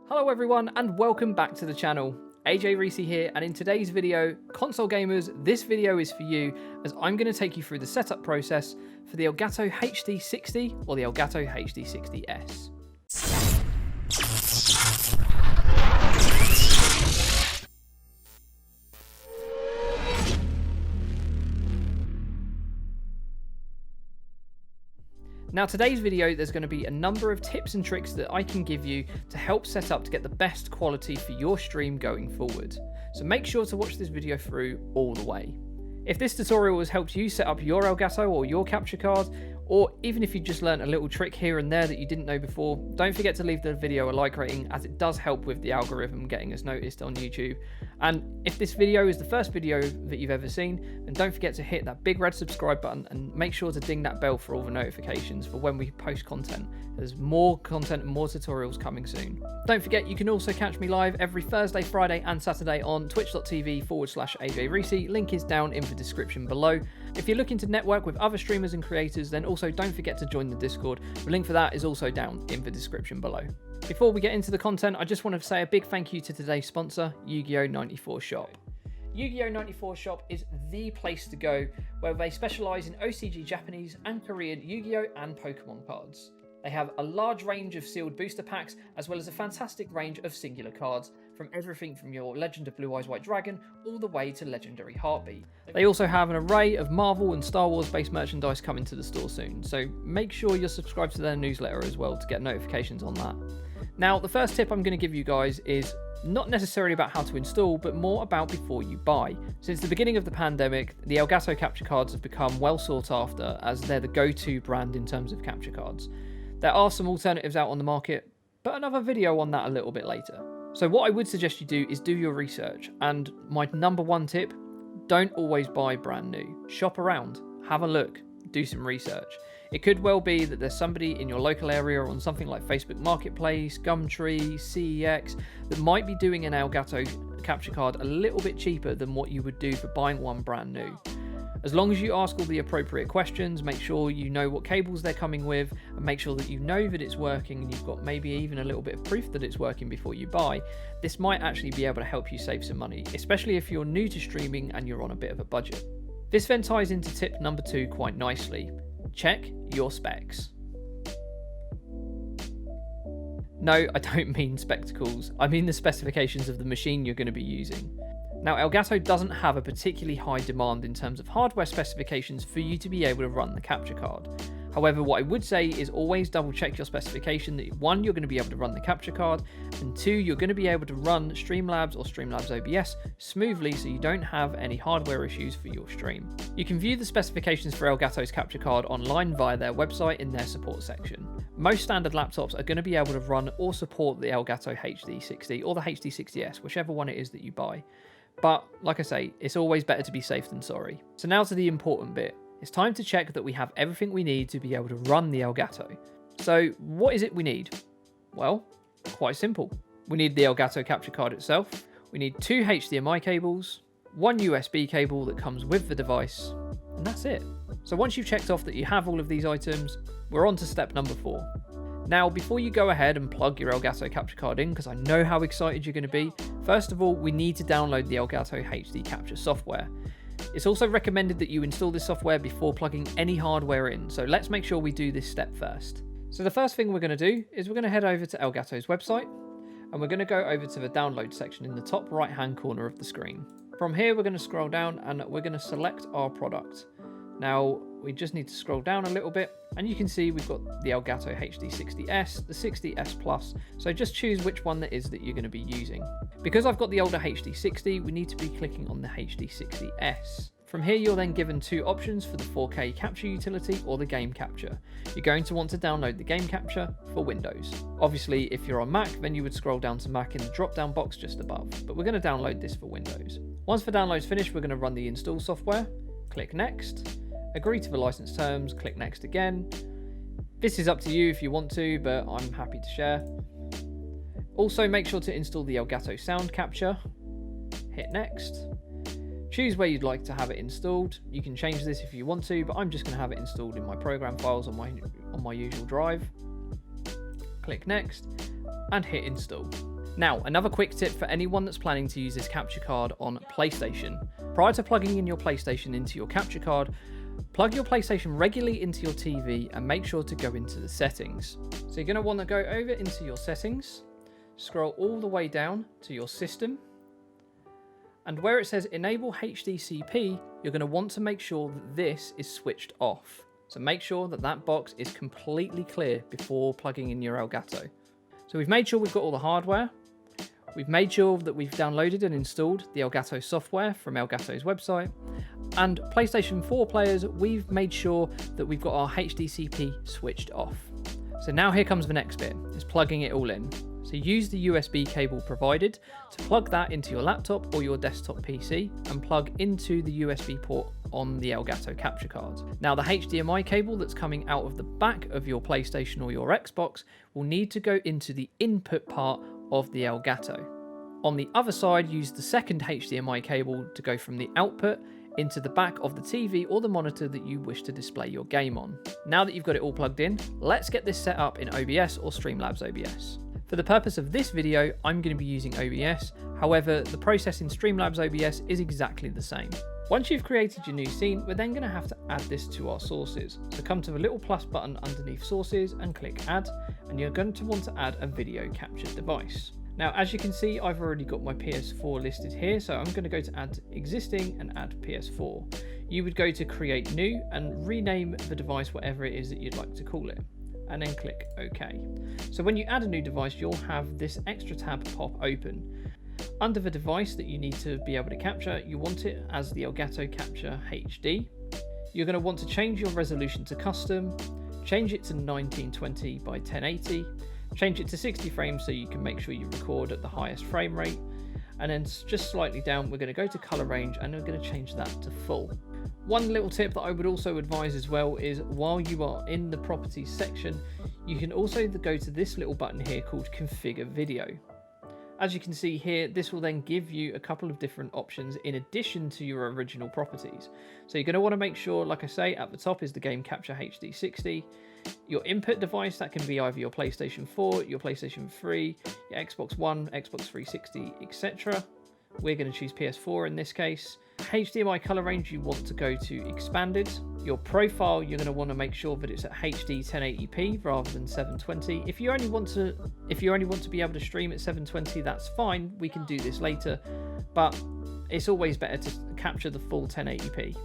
Hello everyone and welcome back to the channel. HD60S here, and in today's video, console gamers, this video is for you as I'm going to take you through the setup process for the Elgato HD60 or the Elgato HD60S. Now today's video, there's going to be a number of tips and tricks that I can give you to help set up to get the best quality for your stream going forward. So make sure to watch this video through all the way. If this tutorial has helped you set up your Elgato or your capture card, or even if you just learned a little trick here and there that you didn't know before, don't forget to leave the video a like rating as it does help with the algorithm getting us noticed on YouTube. And if this video is the first video that you've ever seen, then don't forget to hit that big red subscribe button and make sure to ding that bell for all the notifications for when we post content. There's more content and more tutorials coming soon. Don't forget you can also catch me live every Thursday, Friday and Saturday on twitch.tv/AJ60. Link is down in the description below. If you're looking to network with other streamers and creators, then also don't forget to join the Discord. The link for that is also down in the description below. Before we get into the content, I just want to say a big thank you to today's sponsor, Yu-Gi-Oh! 94 Shop. Yu-Gi-Oh! 94 Shop is the place to go, where they specialise in OCG Japanese and Korean Yu-Gi-Oh! And Pokemon cards. They have a large range of sealed booster packs, as well as a fantastic range of singular cards, from everything from your Legend of Blue Eyes White Dragon all the way to Legendary Heartbeat. They also have an array of Marvel and Star Wars based merchandise coming to the store soon, so make sure you're subscribed to their newsletter as well to get notifications on that. Now, the first tip I'm going to give you guys is not necessarily about how to install, but more about before you buy. Since the beginning of the pandemic, the Elgato capture cards have become well sought after as they're the go-to brand in terms of capture cards. There are some alternatives out on the market, but another video on that a little bit later. So what I would suggest you do is do your research, and my number one tip, don't always buy brand new. Shop around, have a look, do some research. It could well be that there's somebody in your local area on something like Facebook Marketplace, Gumtree, CEX that might be doing an Elgato capture card a little bit cheaper than what you would do for buying one brand new. As long as you ask all the appropriate questions, make sure you know what cables they're coming with, and make sure that you know that it's working and you've got maybe even a little bit of proof that it's working before you buy, this might actually be able to help you save some money, especially if you're new to streaming and you're on a bit of a budget. This then ties into tip number 2 quite nicely. Check your specs. No, I don't mean spectacles, I mean the specifications of the machine you're going to be using. Now, Elgato doesn't have a particularly high demand in terms of hardware specifications for you to be able to run the capture card. However, what I would say is always double check your specification that 1, you're going to be able to run the capture card, and 2, you're going to be able to run Streamlabs or Streamlabs OBS smoothly so you don't have any hardware issues for your stream. You can view the specifications for Elgato's capture card online via their website in their support section. Most standard laptops are going to be able to run or support the Elgato HD60 or the HD60S, whichever one it is that you buy. But, like I say, it's always better to be safe than sorry. So now to the important bit. It's time to check that we have everything we need to be able to run the Elgato. So, what is it we need? Well, quite simple. We need the Elgato capture card itself, we need 2 HDMI cables, 1 USB cable that comes with the device, and that's it. So once you've checked off that you have all of these items, we're on to step number 4. Now, before you go ahead and plug your Elgato capture card in, because I know how excited you're going to be, first of all, we need to download the Elgato HD capture software. It's also recommended that you install this software before plugging any hardware in, so let's make sure we do this step first. So the first thing we're going to do is we're going to head over to Elgato's website, and we're going to go over to the download section in the top right hand corner of the screen. From here, we're going to scroll down and we're going to select our product. Now, we just need to scroll down a little bit, and you can see we've got the Elgato HD60S, the 60S Plus, so just choose which one that is that you're going to be using. Because I've got the older HD60, we need to be clicking on the HD60S. From here, you're then given 2 options for the 4K capture utility or the game capture. You're going to want to download the game capture for Windows. Obviously, if you're on Mac, then you would scroll down to Mac in the drop-down box just above, but we're going to download this for Windows. Once the download's finished, we're going to run the install software, click Next, agree to the license terms, click Next again. This is up to you if you want to, but I'm happy to share. Also, make sure to install the Elgato sound capture, hit Next. Choose where you'd like to have it installed. You can change this if you want to, but I'm just going to have it installed in my program files on my usual drive. Click Next and hit Install. Now, another quick tip for anyone that's planning to use this capture card on PlayStation. Prior to plugging in your PlayStation into your capture card, plug your PlayStation regularly into your TV and make sure to go into the settings. So you're going to want to go over into your settings, scroll all the way down to your system, and where it says enable HDCP, you're going to want to make sure that this is switched off. So make sure that that box is completely clear before plugging in your Elgato. So we've made sure we've got all the hardware. We've made sure that we've downloaded and installed the Elgato software from Elgato's website. And PlayStation 4 players, we've made sure that we've got our HDCP switched off. So now here comes the next bit, is plugging it all in. So use the USB cable provided to plug that into your laptop or your desktop PC and plug into the USB port on the Elgato capture card. Now the HDMI cable that's coming out of the back of your PlayStation or your Xbox will need to go into the input part of the Elgato. On the other side, use the second HDMI cable to go from the output into the back of the TV or the monitor that you wish to display your game on. Now that you've got it all plugged in, let's get this set up in OBS or Streamlabs OBS. For the purpose of this video, I'm going to be using OBS, however, the process in Streamlabs OBS is exactly the same. Once you've created your new scene, we're then going to have to add this to our sources. So come to the little plus button underneath sources and click add, and you're going to want to add a video capture device. Now, as you can see, I've already got my PS4 listed here, so I'm going to go to add existing and add PS4. You would go to create new and rename the device whatever it is that you'd like to call it, and then click OK. So when you add a new device, you'll have this extra tab pop open. Under the device that you need to be able to capture, you want it as the Elgato Capture HD. You're going to want to change your resolution to custom, change it to 1920 by 1080, change it to 60 frames so you can make sure you record at the highest frame rate, and then just slightly down we're going to go to color range and we're going to change that to full. One little tip that I would also advise as well is while you are in the properties section, you can also go to this little button here called configure video. As you can see here, this will then give you a couple of different options in addition to your original properties. So you're going to want to make sure, like I say, at the top is the Game Capture HD60. Your input device, that can be either your PlayStation 4, your PlayStation 3, your Xbox One, Xbox 360, etc. We're going to choose PS4 in this case. HDMI color range, you want to go to expanded. Your profile, you're going to want to make sure that it's at HD 1080p rather than 720. If you only want to be able to stream at 720, that's fine. We can do this later, but it's always better to capture the full 1080p.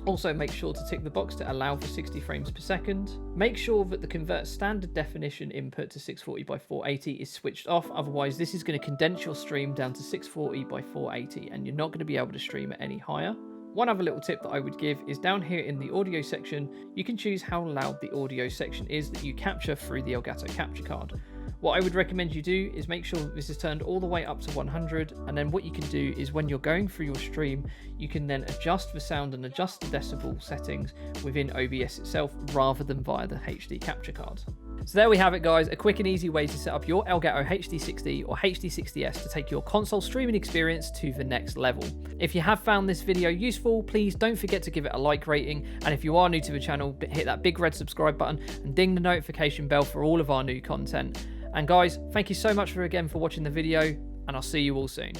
Also, make sure to tick the box to allow for 60 frames per second. Make sure that the convert standard definition input to 640 by 480 is switched off, otherwise this is going to condense your stream down to 640 by 480 and you're not going to be able to stream it any higher. One other little tip that I would give is down here in the audio section, you can choose how loud the audio section is that you capture through the Elgato capture card. What I would recommend you do is make sure that this is turned all the way up to 100, and then what you can do is when you're going through your stream, you can then adjust the sound and adjust the decibel settings within OBS itself rather than via the HD capture card. So there we have it guys, a quick and easy way to set up your Elgato HD60 or HD60S to take your console streaming experience to the next level. If you have found this video useful, please don't forget to give it a like rating, and if you are new to the channel, hit that big red subscribe button and ding the notification bell for all of our new content. And guys, thank you so much again for watching the video, and I'll see you all soon.